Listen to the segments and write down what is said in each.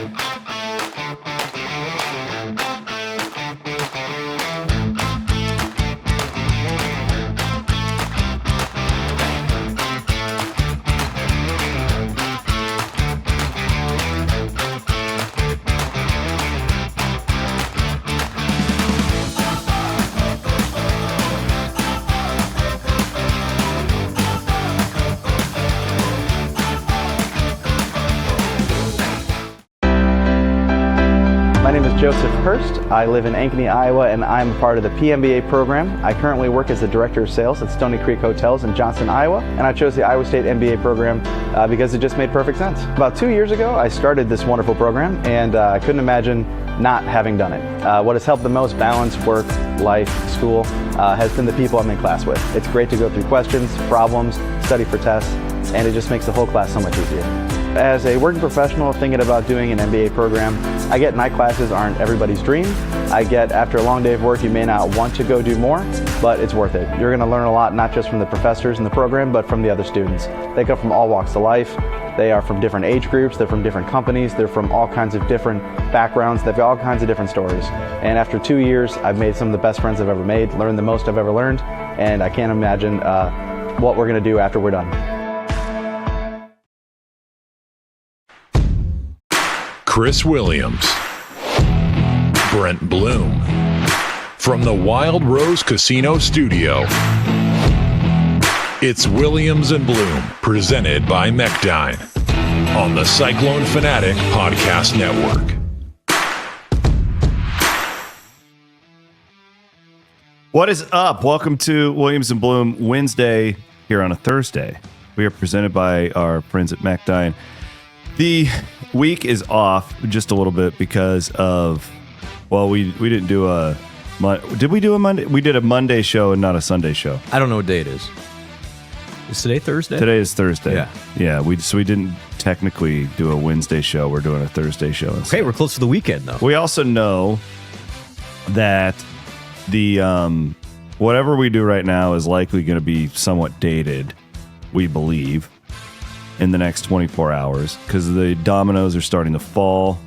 My name is Joseph Hurst. I live in Ankeny, Iowa, and I'm a part of the PMBA program. I currently work as the Director of Sales at Stony Creek Hotels in Johnston, Iowa, and I chose the Iowa State MBA program because it just made perfect sense. About 2 years ago, I started this wonderful program, and I couldn't imagine not having done it. What has helped the most balance work, life, school, has been the people I'm in class with. It's great to go through questions, problems, study for tests, and it just makes the whole class so much easier. As a working professional thinking about doing an MBA program, I get night classes aren't everybody's dream. I get after a long day of work, you may not want to go do more, but it's worth it. You're going to learn a lot, not just from the professors in the program, but from the other students. They come from all walks of life. They are from different age groups. They're from different companies. They're from all kinds of different backgrounds. They've got all kinds of different stories. And after 2 years, I've made some of the best friends I've ever made, learned the most I've ever learned, and I can't imagine what we're going to do after we're done. Chris Williams, Brent Blum, from the Wild Rose Casino Studio. It's Williams and Blum, presented by Mechdyne, on the Cyclone Fanatic Podcast Network. What is up? Welcome to Williams and Blum Wednesday here on a Thursday. We are presented by our friends at Mechdyne. The week is off just a little bit because of, well, we didn't do a, did we do a Monday? We did a Monday show and not a Sunday show. I don't know what day it is. Is today Thursday? Today is Thursday. Yeah. We didn't technically do a Wednesday show. We're doing a Thursday show instead. Okay, we're close to the weekend though. We also know that the whatever we do right now is likely going to be somewhat dated, we believe, in the next 24 hours because the dominoes are starting to fall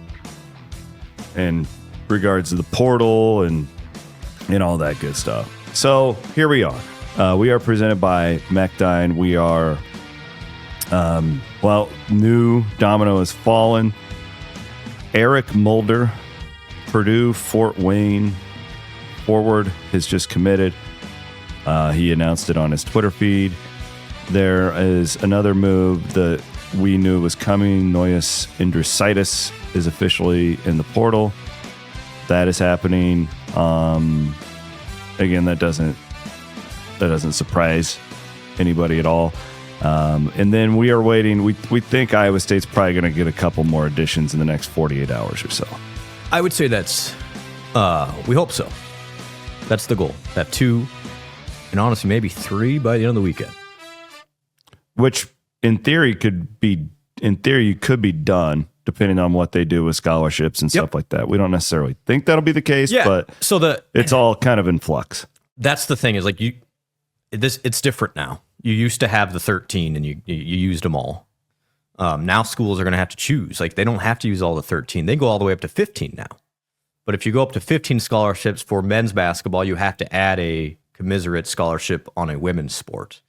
in regards to the portal and all that good stuff. So here we are. We are presented by Mechdyne. We are, new domino has fallen. Eric Moulder, Purdue, Fort Wayne forward, has just committed. He announced it on his Twitter feed. There is another move that we knew was coming. Noyes Indrisitis is officially in the portal. That is happening. Again, that doesn't surprise anybody at all. And then we are waiting. We think Iowa State's probably going to get a couple more additions in the next 48 hours or so. I would say that's, we hope so. That's the goal. Have 2, and honestly, maybe 3 by the end of the weekend. Which, in theory, could be done depending on what they do with scholarships and stuff like that. We don't necessarily think that'll be the case, but it's all kind of in flux. That's the thing is like it's different now. You used to have the 13 and you used them all. Now schools are going to have to choose. Like they don't have to use all the 13. They go all the way up to 15 now. But if you go up to 15 scholarships for men's basketball, you have to add a commensurate scholarship on a women's sport.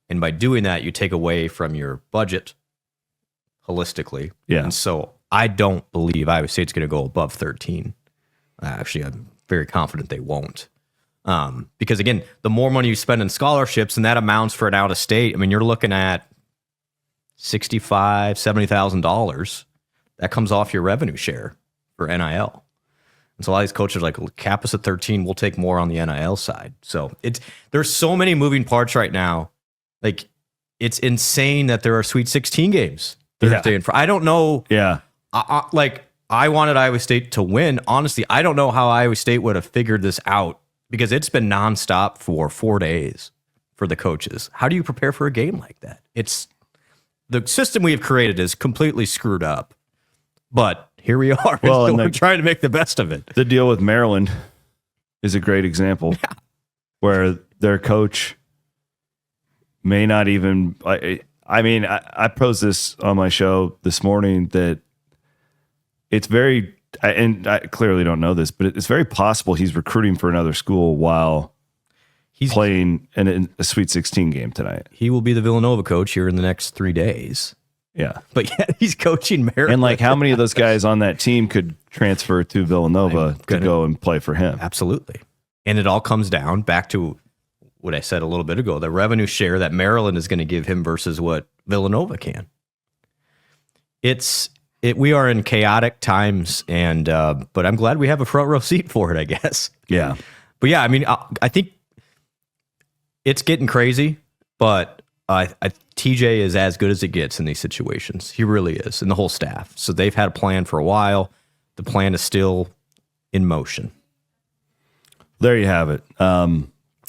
And by doing that, you take away from your budget holistically. Yeah. And so I don't believe Iowa State's going to go above 13. Actually, I'm very confident they won't. Because, again, the more money you spend in scholarships, and that amounts for an out-of-state, I mean, you're looking at $65,000, $70,000. That comes off your revenue share for NIL. And so a lot of these coaches are like, cap us at 13, we'll take more on the NIL side. So there's so many moving parts right now. Like, it's insane that there are Sweet 16 games Thursday and Friday. I don't know. Yeah. I wanted Iowa State to win. Honestly, I don't know how Iowa State would have figured this out because it's been nonstop for 4 days for the coaches. How do you prepare for a game like that? The system we have created is completely screwed up. But here we are. Well, we're trying to make the best of it. The deal with Maryland is a great example where their coach may not even. I posed this on my show this morning that it's very, and I clearly don't know this, but it's very possible he's recruiting for another school while he's playing in a Sweet 16 game tonight. He will be the Villanova coach here in the next 3 days. Yeah. But yeah, he's coaching Maryland. And like how many of those guys on that team could transfer to Villanova to go and play for him? Absolutely. And it all comes down back to what I said a little bit ago, the revenue share that Maryland is going to give him versus what Villanova can. We are in chaotic times, and but I'm glad we have a front row seat for it, I guess. Yeah. But yeah, I mean, I think it's getting crazy, but TJ is as good as it gets in these situations. He really is, and the whole staff. So they've had a plan for a while. The plan is still in motion. There you have it.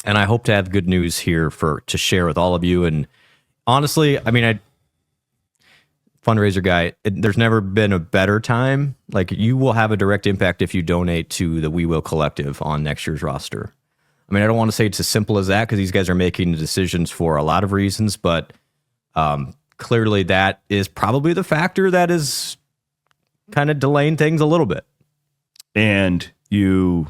And I hope to have good news here to share with all of you. And honestly, I mean, fundraiser guy, there's never been a better time. Like, you will have a direct impact if you donate to the We Will Collective on next year's roster. I mean, I don't want to say it's as simple as that because these guys are making the decisions for a lot of reasons, but clearly that is probably the factor that is kind of delaying things a little bit. And you're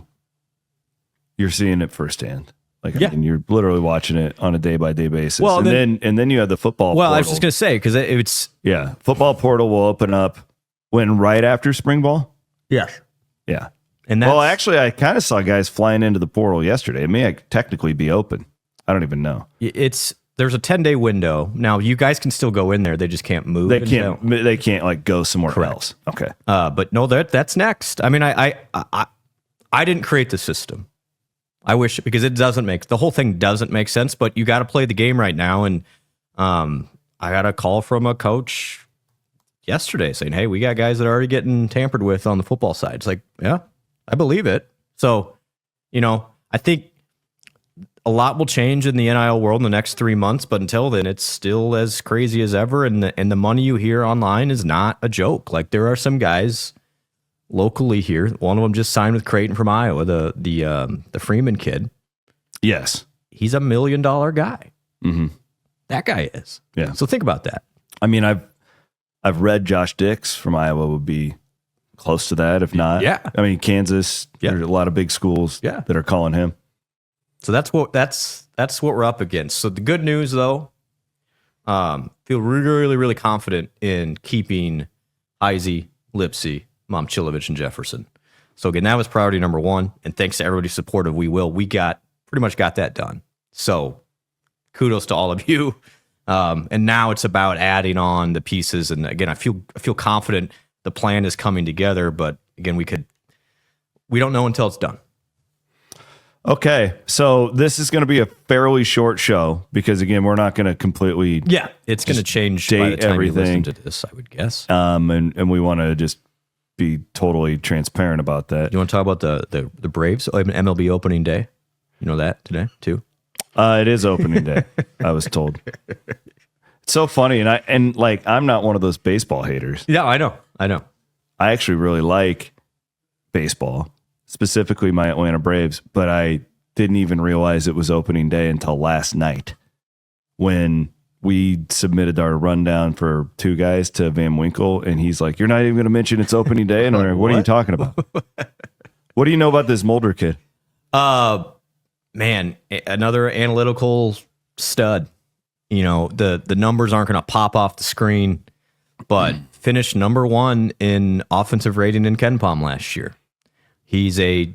seeing it firsthand. Like, I mean, you're literally watching it on a day-by-day basis. Well, and then you have the football portal. I was just going to say, because it's... Yeah, football portal will open up right after spring ball? Yes. Yeah. And well, actually, I kind of saw guys flying into the portal yesterday. It may technically be open. I don't even know. There's a 10-day window. Now, you guys can still go in there. They just can't move. They can't like go somewhere else. Okay. But no, that's next. I mean, I didn't create the system. I wish, because the whole thing doesn't make sense, but you got to play the game right now. And I got a call from a coach yesterday saying, hey, we got guys that are already getting tampered with on the football side. It's like, yeah, I believe it. So, I think a lot will change in the NIL world in the next 3 months, but until then, it's still as crazy as ever. And the money you hear online is not a joke. Like, there are some guys locally here. One of them just signed with Creighton from Iowa, the Freeman kid. Yes. He's $1 million guy. Mm-hmm. That guy is. Yeah. So think about that. I mean, I've read Josh Dix from Iowa would be close to that, if not. Yeah. I mean, Kansas, there's a lot of big schools that are calling him. So that's what we're up against. So the good news, though, feel really, really confident in keeping Heisey, Lipsy, Momchilovich, and Jefferson. So again, that was priority number one. And thanks to everybody's support of We Will, we pretty much got that done. So kudos to all of you. And now it's about adding on the pieces. And again, I feel confident the plan is coming together. But again, we don't know until it's done. Okay, so this is going to be a fairly short show because, again, we're not going to completely it's going to change by the time you listen to this, I would guess. And we want to just be totally transparent about that. You want to talk about the Braves MLB opening day? You know that today too? It is opening day. I was told. It's so funny, and I'm not one of those baseball haters. Yeah, I know. I actually really like baseball. Specifically my Atlanta Braves, but I didn't even realize it was opening day until last night when we submitted our rundown for two guys to Van Winkle, and he's like, "You're not even going to mention it's opening day?" And I'm like, "What are you talking about? What do you know about this Moulder kid?" Man, another analytical stud. The numbers aren't going to pop off the screen, but finished number 1 in offensive rating in KenPom last year. He's a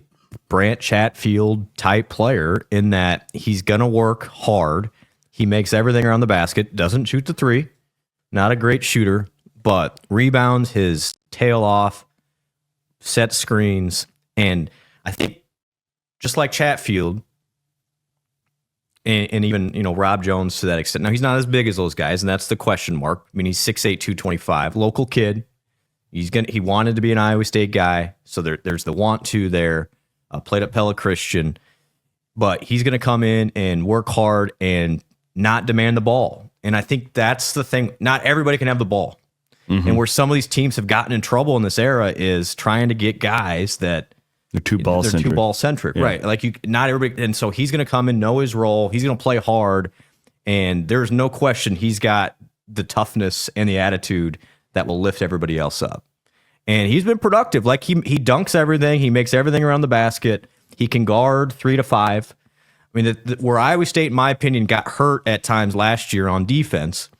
Brant Chatfield type player in that he's going to work hard. He makes everything around the basket, doesn't shoot the three, not a great shooter, but rebounds his tail off, set screens. And I think just like Chatfield and even, Rob Jones to that extent. Now, he's not as big as those guys, and that's the question mark. I mean, he's 6'8", 225, local kid. He wanted to be an Iowa State guy, so there's the want to there. Played at Pella Christian, but he's going to come in and work hard and not demand the ball. And I think that's the thing. Not everybody can have the ball. Mm-hmm. And where some of these teams have gotten in trouble in this era is trying to get guys that they're too ball centric, right? Like not everybody. And so he's going to come and know his role. He's going to play hard, and there's no question he's got the toughness and the attitude that will lift everybody else up. And he's been productive. Like he dunks everything. He makes everything around the basket. He can guard 3 to 5. I mean, where Iowa State, in my opinion, got hurt at times last year on defense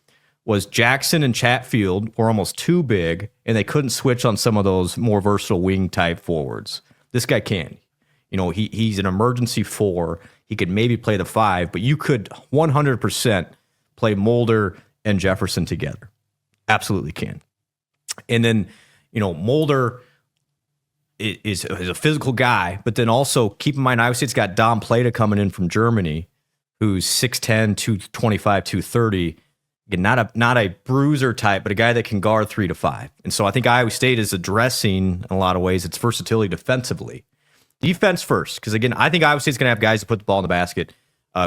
was Jackson and Chatfield were almost too big, and they couldn't switch on some of those more versatile wing type forwards. This guy can. You know, he's an emergency 4. He could maybe play the 5, but you could 100% play Moulder and Jefferson together. Absolutely can. And then, you know, Moulder is a physical guy, but then also keep in mind, Iowa State's got Dom Plata coming in from Germany, who's 6'10", 225, 230. Again, not a bruiser type, but a guy that can guard 3 to 5. And so I think Iowa State is addressing, in a lot of ways, its versatility defensively. Defense first, because again, I think Iowa State's going to have guys to put the ball in the basket.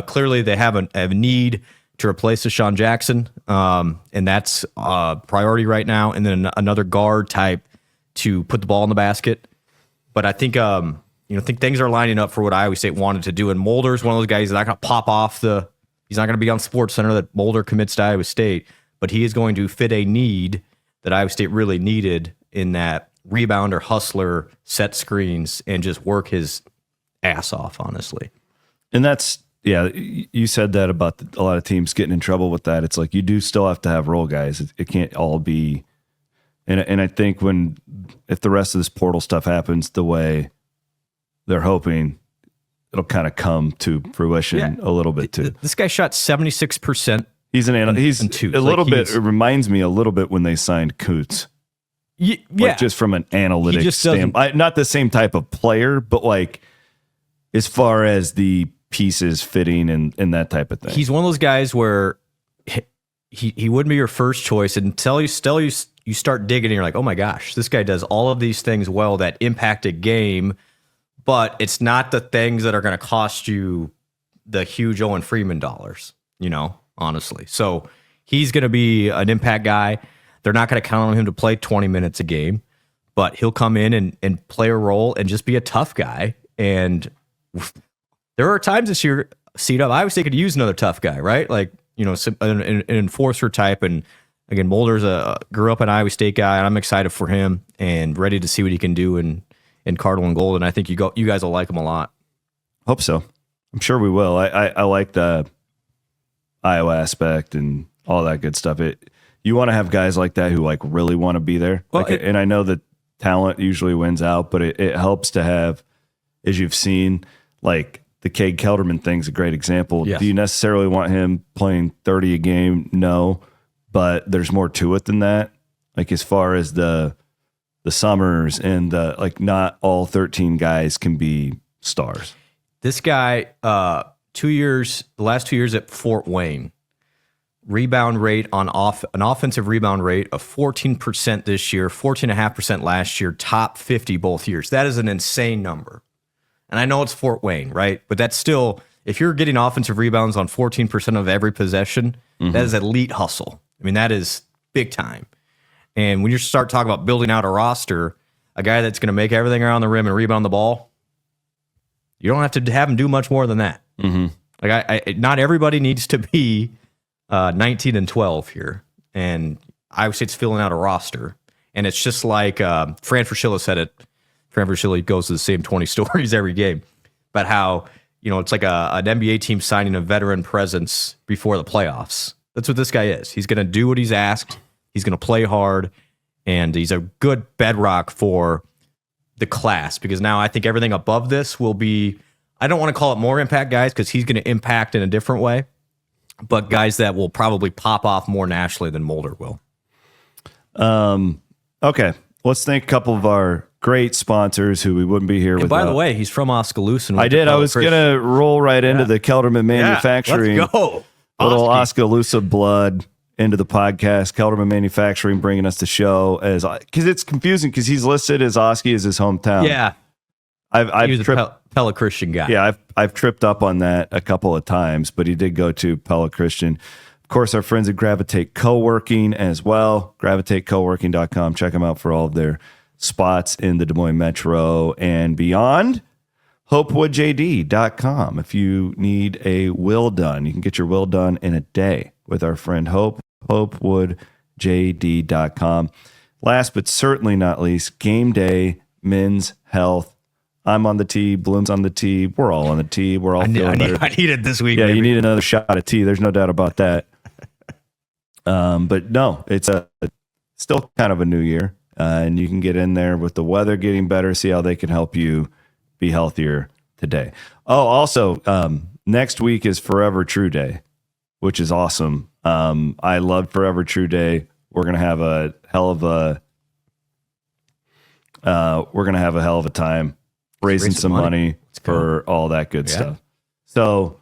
Clearly, they have a need to replace Deshaun Jackson, and that's a priority right now. And then another guard type to put the ball in the basket. But I think think things are lining up for what Iowa State wanted to do. And Moulder's one of those guys that's not going to pop off he's not going to be on SportsCenter that Moulder commits to Iowa State, but he is going to fit a need that Iowa State really needed in that rebounder, hustler, set screens, and just work his ass off, honestly. And that's, yeah, you said that about a lot of teams getting in trouble with that. It's like you do still have to have role guys. It can't all be. And I think if the rest of this portal stuff happens the way they're hoping, it'll kind of come to fruition a little bit too. This guy shot 76%. He's a little bit. It reminds me a little bit when they signed Coots. Yeah, like just from an analytics standpoint, not the same type of player, but like as far as the pieces fitting and that type of thing. He's one of those guys where he wouldn't be your first choice until you start digging and you're like, oh my gosh, this guy does all of these things well that impact a game, but it's not the things that are going to cost you the huge Owen Freeman dollars, honestly. So he's going to be an impact guy. They're not going to count on him to play 20 minutes a game, but he'll come in and play a role and just be a tough guy. And there are times this year, Iowa State could use another tough guy, right? Like, an enforcer type. And again, Moulder's grew up an Iowa State guy, and I'm excited for him and ready to see what he can do in Cardinal and Gold. And I think you guys will like him a lot. Hope so. I'm sure we will. I like the Iowa aspect and all that good stuff. You want to have guys like that who like really want to be there. Well, and I know that talent usually wins out, but it helps to have, as you've seen, like the Cade Kelderman thing's a great example. Yes. Do you necessarily want him playing 30 a game? No, but there's more to it than that. Like as far as the Summers and not all 13 guys can be stars. This guy, the last 2 years at Fort Wayne, rebound rate an offensive rebound rate of 14% this year, 14.5% last year, top 50 both years. That is an insane number. And I know it's Fort Wayne, right? But that's still, if you're getting offensive rebounds on 14% of every possession, that is elite hustle. I mean, that is big time. And when you start talking about building out a roster, a guy that's going to make everything around the rim and rebound the ball, you don't have to have him do much more than that. Mm-hmm. Like not everybody needs to be 19 and 12 here. And Iowa State's filling out a roster. And it's just like Fran Fraschilla said it. Fran Fraschilla goes to the same 20 stories every game. But how, it's like an NBA team signing a veteran presence before the playoffs. That's what this guy is. He's going to do what he's asked. He's going to play hard. And he's a good bedrock for the class. Because now I think everything above this will be, I don't want to call it more impact guys because he's going to impact in a different way. But guys that will probably pop off more nationally than Moulder will. Okay. Let's thank a couple of our great sponsors who we wouldn't be here without. By the way, he's from Oskaloosa. I did. I was going to roll right into the Kelderman Manufacturing. Let's go. Little Oskaloosa blood into the podcast. Kelderman Manufacturing bringing us the show because it's confusing because he's listed as Oski as his hometown. Yeah. I've he was a Pella Christian guy. Yeah, I've tripped up on that a couple of times, but he did go to Pella Christian. Of course, our friends at Gravitate Co-working as well. GravitateCoworking.com. Check them out for all of their spots in the Des Moines Metro and beyond. HopeWoodJD.com. If you need a will done, you can get your will done in a day with our friend Hope. HopeWoodJD.com. last but certainly not least, game day, men's health. I'm on the tee. Blum's on the tee. We're all on the tee. We're all feeling better. I need it this week. Yeah, maybe. you need another shot of tea. There's no doubt about that. But no, it's still kind of a new year. And you can get in there with the weather getting better, see how they can help you be healthier today. Oh, also, next week is Forever True Day, which is awesome. I love Forever True Day. We're gonna have a hell of a time raising some money for all that good stuff. So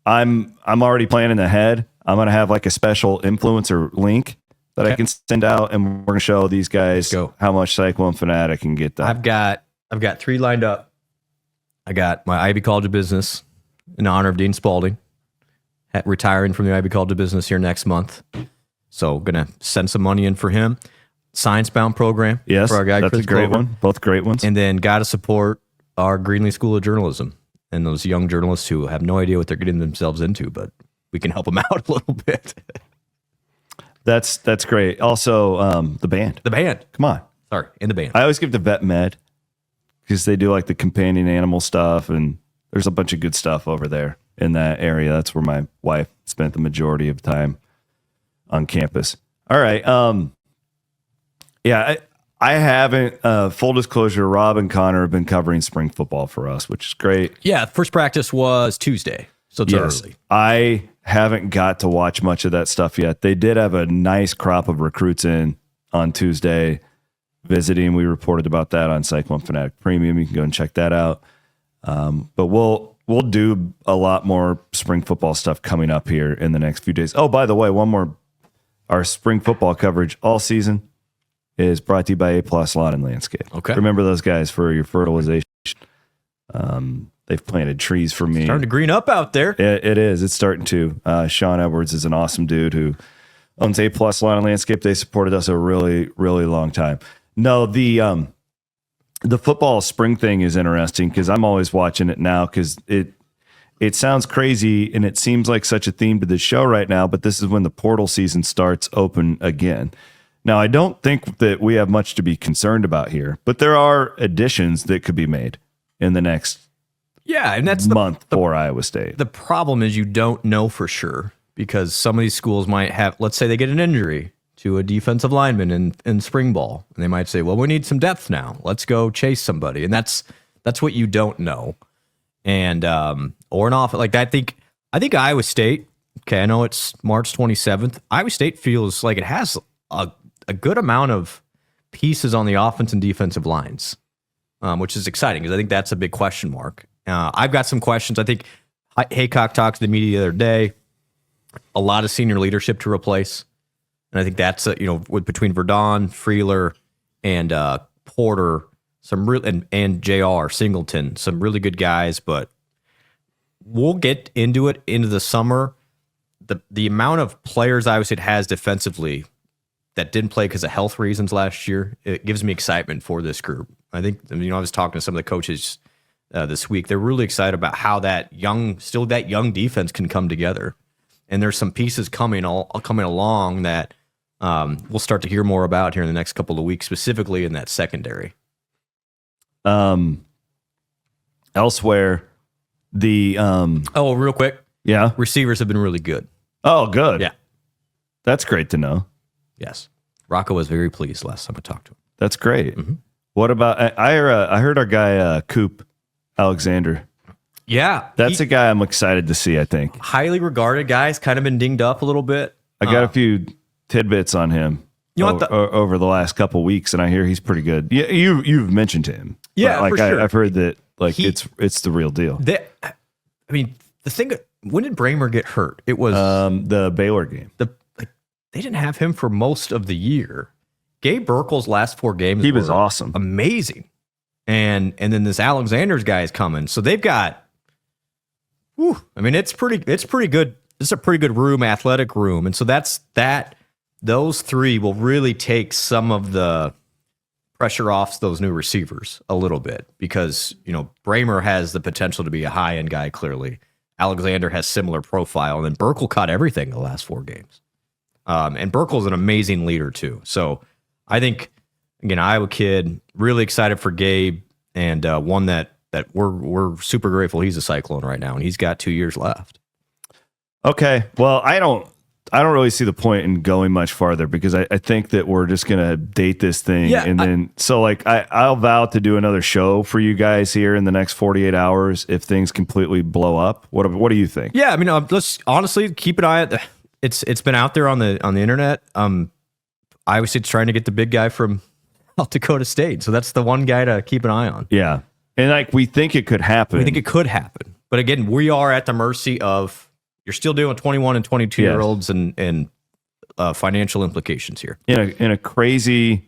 I'm already planning ahead. I'm gonna have like a special influencer link that I can send out, and we're gonna show these guys how much Cyclone Fanatic can get done. I've got 3 lined up. I got my Ivy College of Business in honor of Dean Spalding, retiring from the Ivy College of Business here next month. So gonna send some money in for him. Science Bound program. Yes, for our guy, that's Chris a great Glover. one. Both great ones. And then got to support our Greenlee School of Journalism and those young journalists who have no idea what they're getting themselves into, but we can help them out a little bit. That's great. Also, the band. Come on. Sorry, in the band. I always give to Vet Med because they do like the companion animal stuff, and there's a bunch of good stuff over there in that area. That's where my wife spent the majority of time on campus. All right. Yeah, I haven't. Full disclosure, Rob and Connor have been covering spring football for us, which is great. Yeah, first practice was Tuesday, so it's early. I haven't got to watch much of that stuff yet. They did have a nice crop of recruits in on Tuesday visiting. We reported about that on Cyclone Fanatic Premium. You can go and check that out. But we'll do a lot more spring football stuff coming up here in the next few days. Oh, by the way, one more. Our spring football coverage all season is brought to you by A+ Lawn and Landscape. Okay. Remember those guys for your fertilization. They've planted trees for me. Starting to green up out there. It is. It's starting to. Sean Edwards is an awesome dude who owns A+ Lawn and Landscape. They supported us a really, really long time. No, the football spring thing is interesting because I'm always watching it now because it sounds crazy and it seems like such a theme to the show right now, but this is when the portal season starts open again. Now, I don't think that we have much to be concerned about here, but there are additions that could be made in the next and that's month for Iowa State. The problem is you don't know for sure because some of these schools might have, let's say they get an injury to a defensive lineman in spring ball, and they might say, well, we need some depth now. Let's go chase somebody. And that's what you don't know. And or an off like that. I think Iowa State, okay, I know it's March 27th. Iowa State feels like it has a good amount of pieces on the offense and defensive lines, which is exciting because I think that's a big question mark. I've got some questions. I think Haycock talked to the media the other day. A lot of senior leadership to replace, and I think that's with between Verdon, Freeler, and Porter, some real and Jr. Singleton, some really good guys. But we'll get into it into the summer. The amount of players Iowa State has defensively that didn't play because of health reasons last year, it gives me excitement for this group. I think I was talking to some of the coaches this week. They're really excited about how that young defense can come together. And there's some pieces coming along that we'll start to hear more about here in the next couple of weeks, specifically in that secondary. Elsewhere, the real quick, receivers have been really good. Oh, good. Yeah, that's great to know. Yes, Rocco was very pleased last time I talked to him. That's great. Mm-hmm. What about I heard our guy Coop Alexander. Yeah, that's a guy I'm excited to see. I think highly regarded guy. He's kind of been dinged up a little bit. I got a few tidbits on him over the last couple weeks, and I hear he's pretty good. Yeah, you've mentioned him. Yeah, like for sure. I've heard that it's the real deal. The thing, when did Bramer get hurt? It was the Baylor game. They didn't have him for most of the year. Gabe Burkle's last 4 games, he was awesome, amazing, and then this Alexander's guy is coming, so they've got. It's pretty good. It's a pretty good room, athletic room, and so those 3 will really take some of the pressure off those new receivers a little bit because Bramer has the potential to be a high end guy. Clearly, Alexander has similar profile, and then Burkle caught everything the last 4 games. And Burkle's an amazing leader too. So I think, again, Iowa kid, really excited for Gabe, and one that we're super grateful he's a Cyclone right now, and he's got 2 years left. Okay. Well, I don't really see the point in going much farther because I think that we're just gonna date this thing, so like I'll vow to do another show for you guys here in the next 48 hours if things completely blow up. What do you think? Yeah, I mean, let's honestly keep an eye at it's been out there on the internet. Iowa State's trying to get the big guy from South Dakota State, so that's the one guy to keep an eye on. Yeah, and like we think it could happen. We think it could happen, but again, we are at the mercy of. You're still doing 21 and 22-year-olds and financial implications here. In a crazy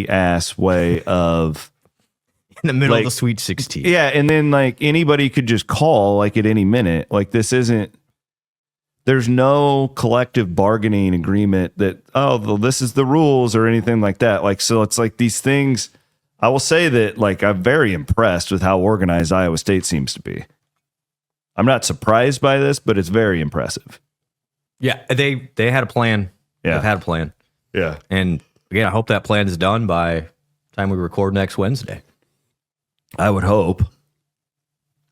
ass way of in the middle of the Sweet 16. Yeah, and then like anybody could just call like at any minute. Like there's no collective bargaining agreement that this is the rules or anything like that. Like so it's like these things. I will say that like I'm very impressed with how organized Iowa State seems to be. I'm not surprised by this, but it's very impressive. Yeah, they had a plan. Yeah. They've had a plan. Yeah. And again, I hope that plan is done by the time we record next Wednesday. I would hope.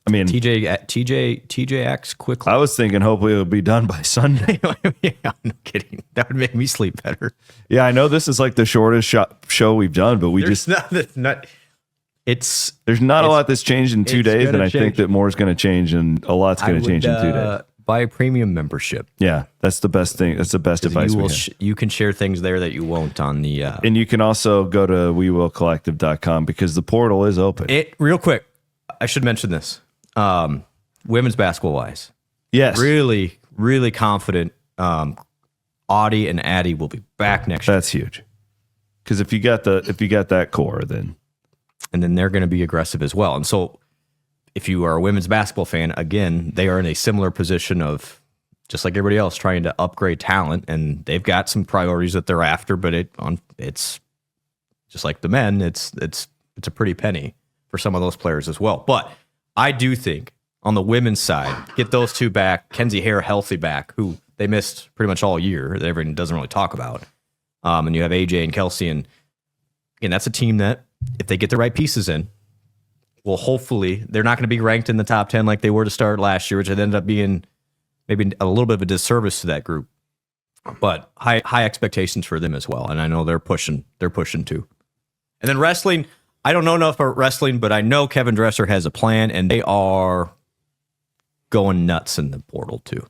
I mean, TJ acts quickly. I was thinking hopefully it'll be done by Sunday. Yeah, no kidding. That would make me sleep better. Yeah, I know this is like the shortest show we've done, but there's not a lot that's changed in 2 days, and I think that more is going to change, and a lot's going to change in 2 days. Buy a premium membership. Yeah, that's the best thing. That's the best advice we have. You can share things there that you won't on the... and you can also go to wewillcollective.com because the portal is open. Real quick, I should mention this. Women's basketball-wise. Yes. Really, really confident Audie and Addie will be back next year. That's huge. Because if you got that core, then... And then they're going to be aggressive as well. And so if you are a women's basketball fan, again, they are in a similar position of just like everybody else trying to upgrade talent. And they've got some priorities that they're after, but it's just like the men, it's a pretty penny for some of those players as well. But I do think on the women's side, get those two back, Kenzie Hare healthy back, who they missed pretty much all year, that everyone doesn't really talk about. And you have AJ and Kelsey, and that's a team that, if they get the right pieces in, well, hopefully they're not going to be ranked in the top 10 like they were to start last year, which ended up being maybe a little bit of a disservice to that group. But high expectations for them as well, and I know they're pushing too. And then wrestling, I don't know enough about wrestling, but I know Kevin Dresser has a plan, and they are going nuts in the portal too.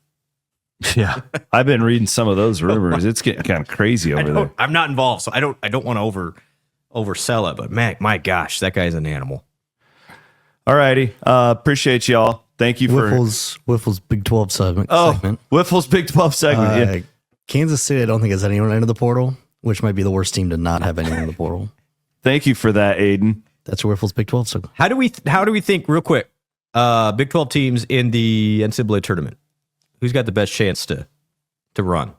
Yeah, I've been reading some of those rumors. It's getting kind of crazy over there. I'm not involved, so I don't want to oversell it, but man, my gosh, that guy's an animal. All righty. Appreciate y'all. Thank you for Wiffle's Big 12 segment. Wiffle's Big 12 segment. Yeah. Kansas City, I don't think has anyone into the portal, which might be the worst team to not have anyone in the portal. Thank you for that, Aiden. That's Wiffle's Big 12 segment. How do we think real quick? Big 12 teams in the NCAA tournament. Who's got the best chance to run?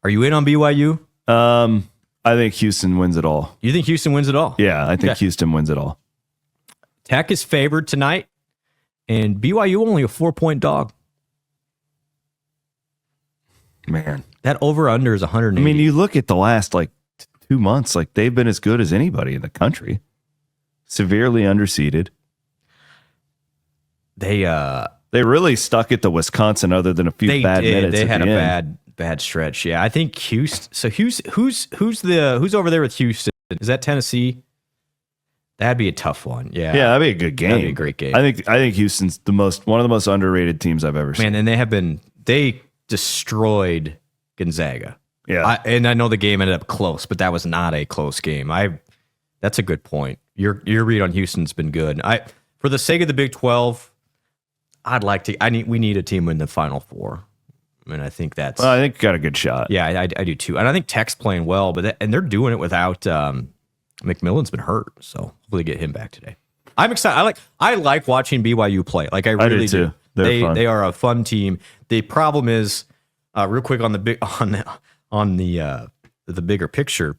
Are you in on BYU? I think Houston wins it all. You think Houston wins it all? Yeah, I think Houston wins it all. Tech is favored tonight, and BYU only a 4-point dog. Man, that over/under is 180. I mean, you look at the last 2 months, they've been as good as anybody in the country. Severely underseeded. They really stuck it to Wisconsin, other than a few bad minutes. They had a bad stretch. Yeah, I think Houston. So who's over there with Houston? Is that Tennessee? That'd be a tough one. Yeah, that'd be a good game. That'd be a great game. I think Houston's one of the most underrated teams I've ever seen. Man, and they destroyed Gonzaga. Yeah, and I know the game ended up close, but that was not a close game. That's a good point. Your read on Houston's been good. For the sake of the Big 12, we need a team in the Final Four. I mean, I think that's... Well, I think got a good shot. Yeah, I do too. And I think Tech's playing well, and they're doing it without... McMillan's been hurt, so hopefully get him back today. I'm excited. I like watching BYU play. I really do. They are a fun team. The problem is, real quick on the bigger picture,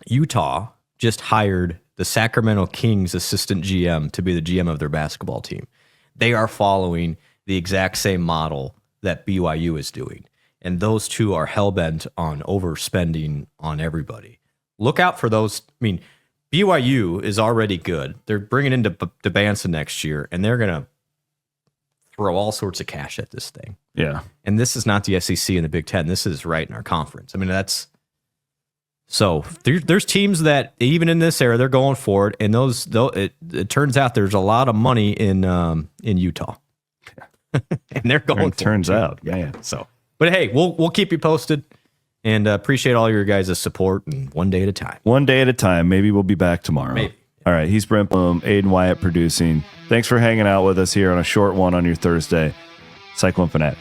Utah just hired the Sacramento Kings assistant GM to be the GM of their basketball team. They are following the exact same model that BYU is doing. and those two are hell-bent on overspending on everybody. Look out for those. I mean, BYU is already good. They're bringing in DeBanson next year, and they're going to throw all sorts of cash at this thing. Yeah. And this is not the SEC and the Big Ten. This is right in our conference. I mean, that's so there's teams that even in this era they're going for it, and those it turns out there's a lot of money in Utah, and they're going. It turns out, man. So, but hey, we'll keep you posted, and appreciate all your guys' support. And one day at a time. One day at a time. Maybe we'll be back tomorrow. Maybe. All right. He's Brent Blum, Aiden Wyatt producing. Thanks for hanging out with us here on a short one on your Thursday. Cyclone Fanatic.